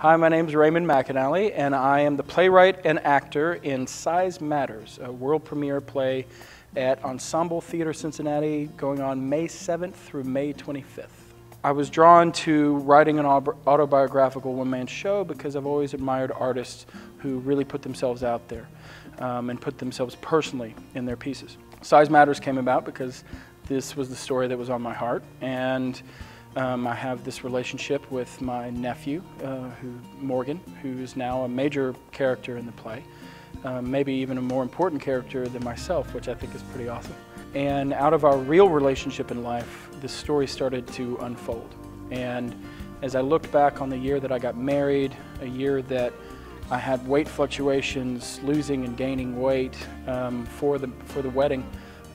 Hi, my name is Raymond McAnally, and I am the playwright and actor in Size Matters, a world premiere play at Ensemble Theater Cincinnati, going on May 7th through May 25th. I was drawn to writing an autobiographical one-man show because I've always admired artists who really put themselves out there and put themselves personally in their pieces. Size Matters came about because this was the story that was on my heart, and I have this relationship with my nephew, Morgan, who's now a major character in the play, maybe even a more important character than myself, which I think is pretty awesome. And out of our real relationship in life, this story started to unfold. And as I looked back on the year that I got married, a year that I had weight fluctuations, losing and gaining weight for the wedding,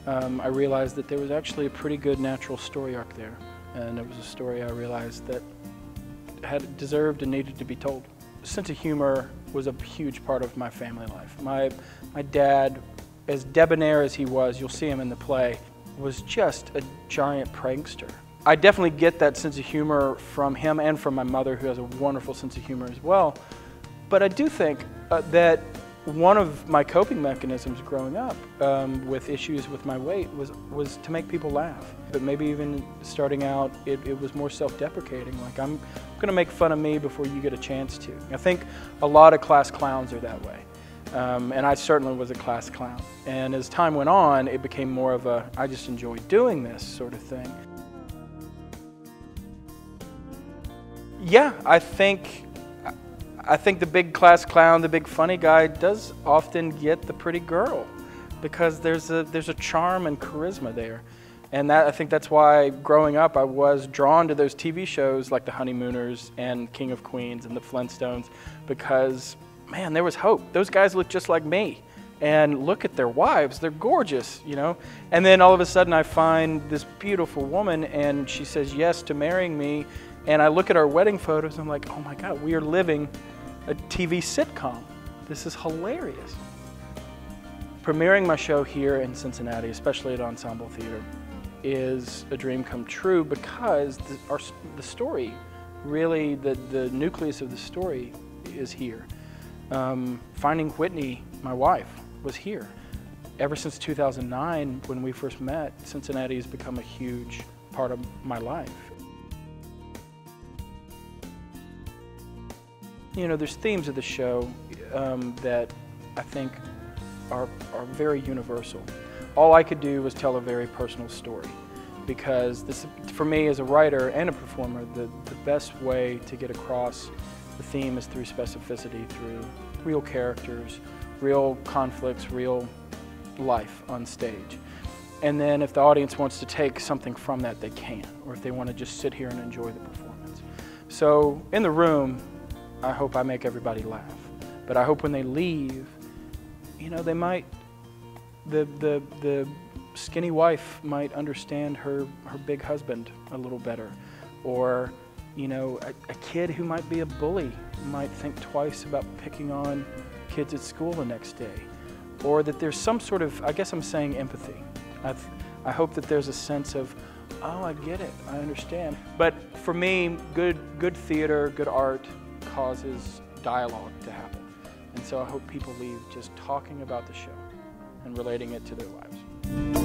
I realized that there was actually a pretty good natural story arc there. And it was a story I realized that had deserved and needed to be told. Sense of humor was a huge part of my family life. My dad, as debonair as he was, you'll see him in the play, was just a giant prankster. I definitely get that sense of humor from him and from my mother, who has a wonderful sense of humor as well. But I do think that one of my coping mechanisms growing up with issues with my weight was to make people laugh. But maybe even starting out, it was more self-deprecating, like I'm going to make fun of me before you get a chance to. I think a lot of class clowns are that way. And I certainly was a class clown. And as time went on, it became more of a, I just enjoy doing this sort of thing. Yeah, I think the big class clown, the big funny guy, does often get the pretty girl because there's a charm and charisma there. And I think that's why growing up I was drawn to those TV shows like The Honeymooners and King of Queens and The Flintstones, because man, there was hope. Those guys look just like me. And look at their wives, they're gorgeous, you know? And then all of a sudden I find this beautiful woman and she says yes to marrying me. And I look at our wedding photos and I'm like, oh my God, we are living a TV sitcom. This is hilarious. Premiering my show here in Cincinnati, especially at Ensemble Theater, is a dream come true because the story, really the nucleus of the story is here. Finding Whitney, my wife, was here. Ever since 2009, when we first met, Cincinnati has become a huge part of my life. You know, there's themes of the show that I think are very universal. All I could do was tell a very personal story, because this, for me as a writer and a performer, the best way to get across the theme is through specificity, through real characters, real conflicts, real life on stage. And then if the audience wants to take something from that, they can, or if they want to just sit here and enjoy the performance. So in the room, I hope I make everybody laugh, but I hope when they leave, you know, they might, the skinny wife might understand her big husband a little better, or you know, a kid who might be a bully might think twice about picking on kids at school the next day, or that there's some sort of, I guess I'm saying empathy. I hope that there's a sense of, oh, I get it, I understand. But for me, good theater, good art causes dialogue to happen. And so I hope people leave just talking about the show and relating it to their lives.